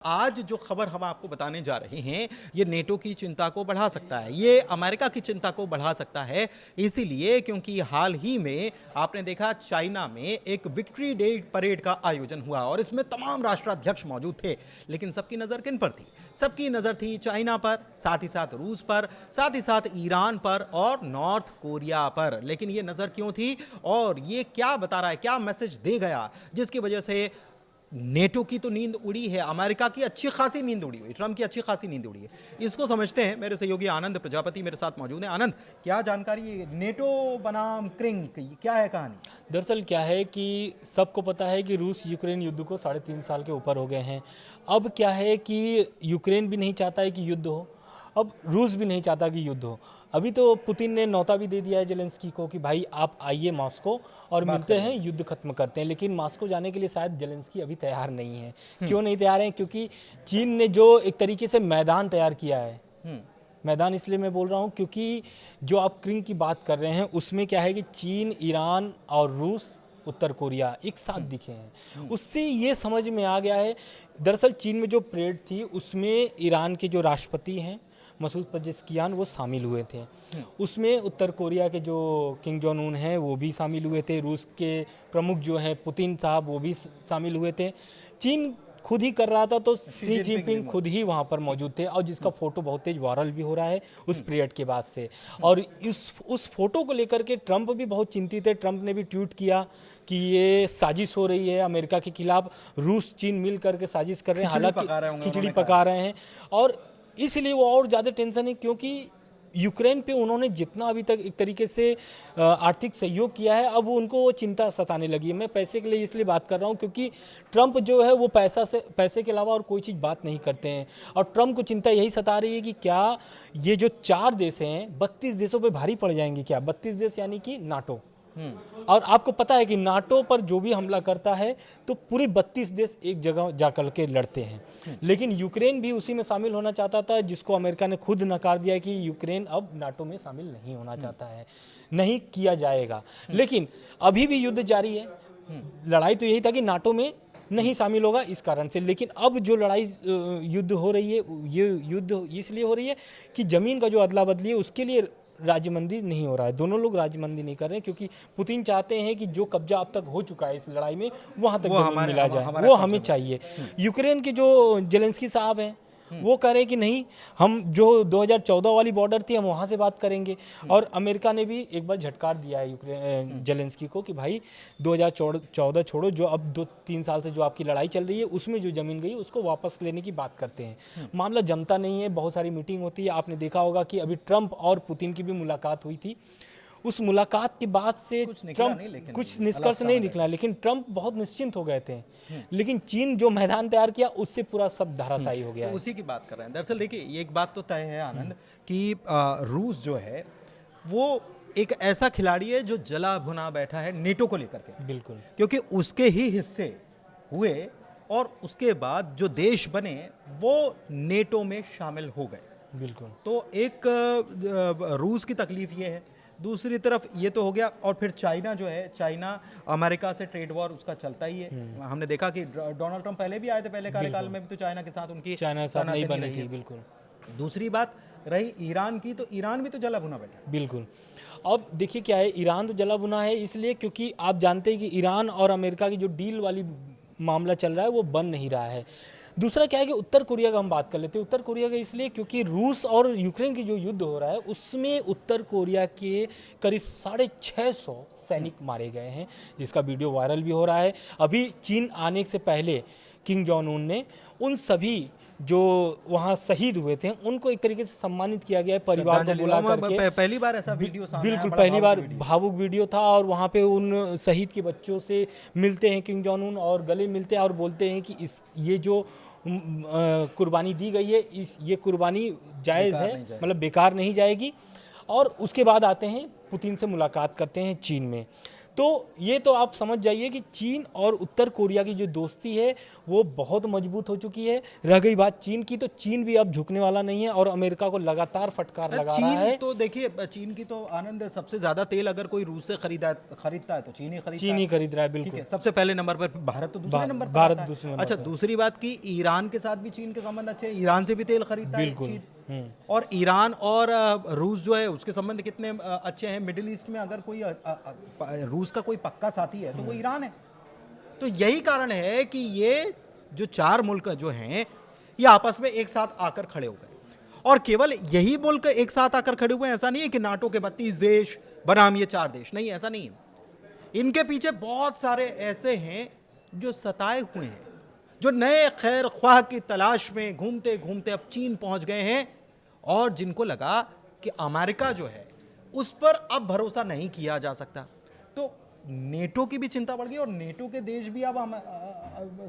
आज जो खबर हम आपको बताने जा रहे हैं ये नेटो की चिंता को बढ़ा सकता है, ये अमेरिका की चिंता को बढ़ा सकता है। इसीलिए क्योंकि हाल ही में आपने देखा चाइना में एक विक्ट्री डे परेड का आयोजन हुआ और इसमें तमाम राष्ट्राध्यक्ष मौजूद थे। लेकिन सबकी नज़र किन पर थी? सबकी नज़र थी चाइना पर, साथ ही साथ रूस पर, साथ ही साथ ईरान पर और नॉर्थ कोरिया पर। लेकिन ये नज़र क्यों थी और ये क्या बता रहा है, क्या मैसेज दे गया जिसकी वजह से नेटो की तो नींद उड़ी है, अमेरिका की अच्छी खासी नींद उड़ी हुई, ट्रंप की अच्छी खासी नींद उड़ी है। इसको समझते हैं। मेरे सहयोगी आनंद प्रजापति मेरे साथ मौजूद हैं। आनंद, क्या जानकारी है नेटो बनाम क्रिंक, क्या है कहानी? दरअसल क्या है कि सबको पता है कि रूस यूक्रेन युद्ध को 3.5 साल के ऊपर हो गए हैं। अब क्या है कि यूक्रेन भी नहीं चाहता है कि युद्ध हो, अब रूस भी नहीं चाहता कि युद्ध हो। अभी तो पुतिन ने न्योता भी दे दिया है जेलेंस्की को कि भाई आप आइए मॉस्को और मिलते हैं, युद्ध खत्म करते हैं। लेकिन मॉस्को जाने के लिए शायद जेलेंस्की अभी तैयार नहीं है। क्यों नहीं तैयार है? क्योंकि चीन ने जो एक तरीके से मैदान तैयार किया है। मैदान इसलिए मैं बोल रहा हूँ क्योंकि जो आप क्रिंक की बात कर रहे हैं उसमें क्या है कि चीन, ईरान और रूस, उत्तर कोरिया एक साथ दिखे हैं। उससे ये समझ में आ गया है। दरअसल चीन में जो परेड थी उसमें ईरान के जो राष्ट्रपति हैं मसूद पेजेस्कियान वो शामिल हुए थे। उसमें उत्तर कोरिया के जो किंग जोंग उन हैं वो भी शामिल हुए थे। रूस के प्रमुख जो हैं पुतिन साहब वो भी शामिल हुए थे। चीन खुद ही कर रहा था तो शी जिनपिंग खुद ही वहाँ पर मौजूद थे और जिसका फोटो बहुत तेज वायरल भी हो रहा है उस पीरियड के बाद से। और उस फोटो को लेकर के ट्रंप भी बहुत चिंतित है। ट्रंप ने भी ट्वीट किया कि ये साजिश हो रही है अमेरिका के खिलाफ, रूस चीन मिल करके साजिश कर रहे हैं, हालांकि खिचड़ी पका रहे हैं। और इसलिए वो और ज़्यादा टेंशन है क्योंकि यूक्रेन पे उन्होंने जितना अभी तक एक तरीके से आर्थिक सहयोग किया है, अब उनको वो चिंता सताने लगी है। मैं पैसे के लिए इसलिए बात कर रहा हूँ क्योंकि ट्रंप जो है वो पैसे के अलावा और कोई चीज़ बात नहीं करते हैं। और ट्रंप को चिंता यही सता रही है कि क्या ये जो 4 देश हैं 32 देशों पे भारी पड़ जाएंगे क्या? 32 देश यानी कि नाटो। और आपको पता है कि नाटो पर जो भी हमला करता है तो पूरे 32 देश एक जगह जाकर के लड़ते हैं। लेकिन यूक्रेन भी उसी में शामिल होना चाहता था, जिसको अमेरिका ने खुद नकार दिया कि यूक्रेन अब नाटो में शामिल नहीं होना चाहता है, नहीं किया जाएगा। लेकिन अभी भी युद्ध जारी है। लड़ाई तो यही था कि नाटो में नहीं शामिल होगा इस कारण से। लेकिन अब जो लड़ाई युद्ध हो रही है ये युद्ध इसलिए हो रही है कि ज़मीन का जो अदला बदली है उसके लिए राजमंदी नहीं हो रहा है। दोनों लोग राजमंदी नहीं कर रहे हैं क्योंकि पुतिन चाहते हैं कि जो कब्जा अब तक हो चुका है इस लड़ाई में वहां तक जमीन मिला जाए, वो हमें चाहिए। यूक्रेन के जो जेलेंस्की साहब हैं वो कह रहे हैं कि नहीं, हम जो 2014 वाली बॉर्डर थी हम वहाँ से बात करेंगे। और अमेरिका ने भी एक बार झटकार दिया है यूक्रेन जेलेंस्की को कि भाई 2014 छोड़ो, जो अब 2-3 साल से जो आपकी लड़ाई चल रही है उसमें जो ज़मीन गई उसको वापस लेने की बात करते हैं। मामला जमता नहीं है, बहुत सारी मीटिंग होती है। आपने देखा होगा कि अभी ट्रंप और पुतिन की भी मुलाकात हुई थी। उस मुलाकात के बाद से ट्रंप कुछ निष्कर्ष नहीं निकला, लेकिन ट्रंप बहुत निश्चिंत हो गए थे। लेकिन चीन जो मैदान तैयार किया उससे पूरा सब धराशायी हो गया है। उसी की बात कर रहे हैं। दरअसल देखिए ये एक बात तो तय है आनंद कि रूस जो है वो एक ऐसा खिलाड़ी है जो जला भुना बैठा है नेटो को लेकर के। बिल्कुल, क्योंकि उसके ही हिस्से हुए और उसके बाद जो देश बने वो नेटो में शामिल हो गए। बिल्कुल। तो एक रूस की तकलीफ ये है, दूसरी तरफ ये तो हो गया। और फिर चाइना जो है, चाइना अमेरिका से ट्रेड वॉर उसका चलता ही है। हमने देखा कि डोनाल्ड ट्रंप पहले भी आए थे, पहले कार्यकाल में भी तो चाइना के साथ उनकी नहीं बनी थी। बिल्कुल। दूसरी बात रही ईरान की, तो ईरान भी तो जला भुना बैठा। बिल्कुल। अब देखिए क्या है, ईरान तो जला भुना है इसलिए क्योंकि आप जानते हैं कि ईरान और अमेरिका की जो डील वाली मामला चल रहा है वो बन नहीं रहा है। दूसरा क्या है कि उत्तर कोरिया का हम बात कर लेते हैं। उत्तर कोरिया का इसलिए क्योंकि रूस और यूक्रेन की जो युद्ध हो रहा है उसमें उत्तर कोरिया के करीब 650 सैनिक मारे गए हैं, जिसका वीडियो वायरल भी हो रहा है। अभी चीन आने से पहले किंग जोंग उन ने उन सभी जो वहाँ शहीद हुए थे उनको एक तरीके से सम्मानित किया गया है, परिवार को बुला करके। पहली बार ऐसा वीडियो सामने बिल्कुल पहली बार भावुक वीडियो था। और वहाँ पे उन शहीद के बच्चों से मिलते हैं किंग जोंग उन और गले मिलते हैं और बोलते हैं कि ये जो कुर्बानी दी गई है ये कुर्बानी जायज़ है, मतलब बेकार नहीं जाएगी। और उसके बाद आते हैं पुतिन से मुलाकात करते हैं चीन में। तो ये तो आप समझ जाइए कि चीन और उत्तर कोरिया की जो दोस्ती है वो बहुत मजबूत हो चुकी है। रह गई बात चीन की, तो चीन भी अब झुकने वाला नहीं है और अमेरिका को लगातार फटकार लगा रहा है। चीन तो देखिए, चीन की तो आनंद, सबसे ज्यादा तेल अगर कोई रूस से खरीदता है तो चीन ही खरीद रहा है। ठीक बिल्कुल, है, सबसे पहले नंबर पर भारत तो दूसरे नंबर पर भारत आता है। दूसरे नंबर अच्छा, पर। दूसरी बात की ईरान के साथ भी चीन के संबंध अच्छे हैं, ईरान से भी तेल खरीदता है बिल्कुल। चीन। और ईरान और रूस जो है उसके संबंध कितने अच्छे हैं। मिडिल ईस्ट में अगर कोई रूस का कोई पक्का साथी है तो वो ईरान है। तो यही कारण है कि ये जो चार मुल्क जो हैं ये आपस में एक साथ आकर खड़े हो गए। और केवल यही मुल्क एक साथ आकर खड़े हुए हैं, ऐसा नहीं है कि नाटो के 32 देश बनाम ये 4 देश, नहीं, ऐसा नहीं है। इनके पीछे बहुत सारे ऐसे हैं जो सताए हुए हैं, जो नए खैर ख्वाह की तलाश में घूमते घूमते अब चीन पहुंच गए हैं और जिनको लगा कि अमेरिका जो है उस पर अब भरोसा नहीं किया जा सकता। तो नेटो की भी चिंता बढ़ गई और नेटो के देश भी अब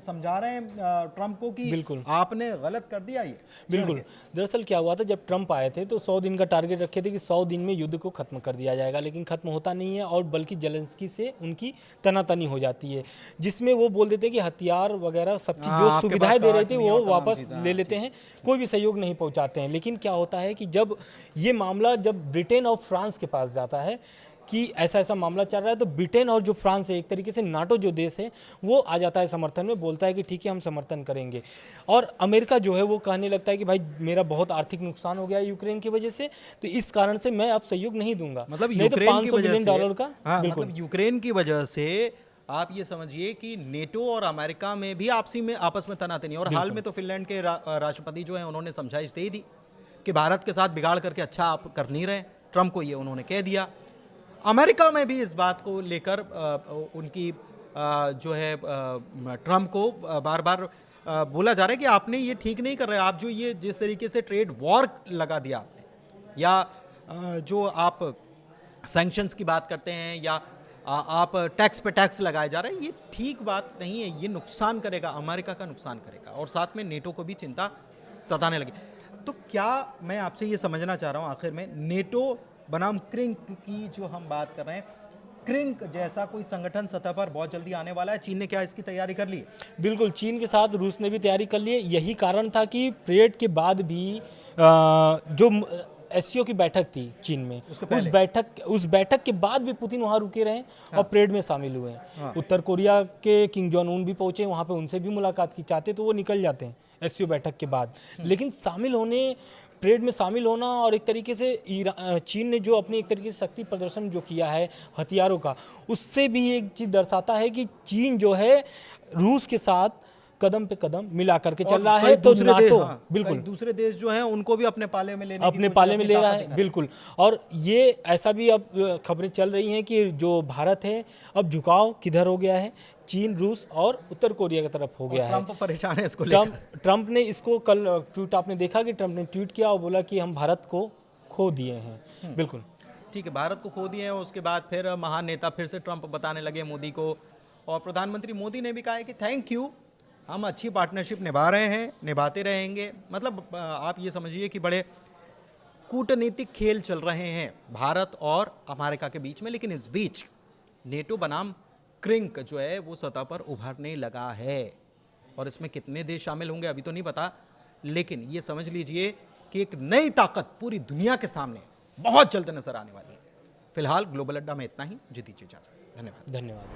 समझा रहे हैं ट्रंप को कि बिल्कुल आपने गलत कर दिया ये। बिल्कुल। दरअसल क्या हुआ था, जब ट्रंप आए थे तो 100 दिन का टारगेट रखे थे कि 100 दिन में युद्ध को खत्म कर दिया जाएगा, लेकिन खत्म होता नहीं है और बल्कि जेलेंस्की से उनकी तनातनी हो जाती है, जिसमें वो बोल देते हैं कि हथियार वगैरह सब चीज़ जो सुविधाएं दे रहे थे वो वापस ले लेते हैं, कोई भी सहयोग नहीं पहुंचाते हैं। लेकिन क्या होता है कि जब ये मामला जब ब्रिटेन और फ्रांस के पास जाता है कि ऐसा ऐसा मामला चल रहा है, तो ब्रिटेन और जो फ्रांस है, एक तरीके से नाटो जो देश है, वो आ जाता है समर्थन में, बोलता है कि ठीक है हम समर्थन करेंगे। और अमेरिका जो है वो कहने लगता है कि भाई मेरा बहुत आर्थिक नुकसान हो गया है यूक्रेन की वजह से, तो इस कारण से मैं अब सहयोग नहीं दूंगा। मतलब नहीं तो यूक्रेन की $500 वजह बिलियन से, का। हाँ, बिल्कुल मतलब यूक्रेन की वजह से आप ये समझिए कि नेटो और अमेरिका में भी आपस में तनातनी। और हाल में तो फिनलैंड के राष्ट्रपति जो हैं उन्होंने समझाइश दे दी कि भारत के साथ बिगाड़ करके अच्छा आप कर नहीं रहे, ट्रंप को ये उन्होंने कह दिया। अमेरिका में भी इस बात को लेकर उनकी जो है ट्रंप को बार बार बोला जा रहा है कि आपने ये ठीक नहीं कर रहे, आप जो ये जिस तरीके से ट्रेड वॉर लगा दिया आपने, या जो आप सैंक्शंस की बात करते हैं, या आप टैक्स पे टैक्स लगाए जा रहे हैं, ये ठीक बात नहीं है। ये नुकसान करेगा, अमेरिका का नुकसान करेगा और साथ में नेटो को भी चिंता सताने लगी। तो क्या मैं आपसे ये समझना चाह रहा हूँ आखिर में, नेटो बनाम क्रिंक की जो हम बात कर रहे हैं, क्रिंक जैसा कोई संगठन सतह पर बहुत जल्दी आने वाला है, चीन ने क्या इसकी तैयारी कर ली है? बिल्कुल, चीन के साथ रूस ने भी तैयारी कर ली है। यही कारण था कि परेड के बाद भी जो एससीओ की बैठक थी चीन में, उस बैठक के बाद भी पुतिन वहाँ रुके रहे और परेड में शामिल हुए हैं। उत्तर कोरिया के किंग जॉन उन भी पहुंचे वहाँ पे, उनसे भी मुलाकात की, चाहते तो वो निकल जाते हैं एससीओ बैठक के बाद, लेकिन परेड में शामिल होना और एक तरीके से चीन ने जो अपनी एक तरीके से शक्ति प्रदर्शन जो किया है हथियारों का, उससे भी एक चीज़ दर्शाता है कि चीन जो है रूस के साथ कदम पे कदम मिला करके चल रहा है। तो नाटो बिल्कुल दूसरे देश जो हैं उनको भी अपने पाले में ले रहा है। बिल्कुल, और ये ऐसा भी अब खबरें चल रही हैं कि जो भारत है अब झुकाव किधर हो गया है, चीन, रूस और उत्तर कोरिया की तरफ हो गया है। ट्रंप परेशान है इसको लेकर। ट्रंप ने इसको कल ट्वीट, आपने देखा कि ट्रंप ने ट्वीट किया और बोला कि हम भारत को खो दिए हैं। बिल्कुल ठीक है, भारत को खो दिए हैं। उसके बाद फिर महान नेता फिर से ट्रंप बताने लगे मोदी को, और प्रधानमंत्री मोदी ने भी कहा है कि थैंक यू, हम अच्छी पार्टनरशिप निभा रहे हैं, निभाते रहेंगे। मतलब आप ये समझिए कि बड़े कूटनीतिक खेल चल रहे हैं भारत और अमेरिका के बीच में। लेकिन इस बीच नेटो बनाम क्रिंक जो है वो सतह पर उभरने लगा है, और इसमें कितने देश शामिल होंगे अभी तो नहीं पता, लेकिन ये समझ लीजिए कि एक नई ताकत पूरी दुनिया के सामने बहुत जल्द नजर आने वाली है। फिलहाल ग्लोबल अड्डा में इतना ही, जी दीजिए इजाजत। धन्यवाद। धन्यवाद।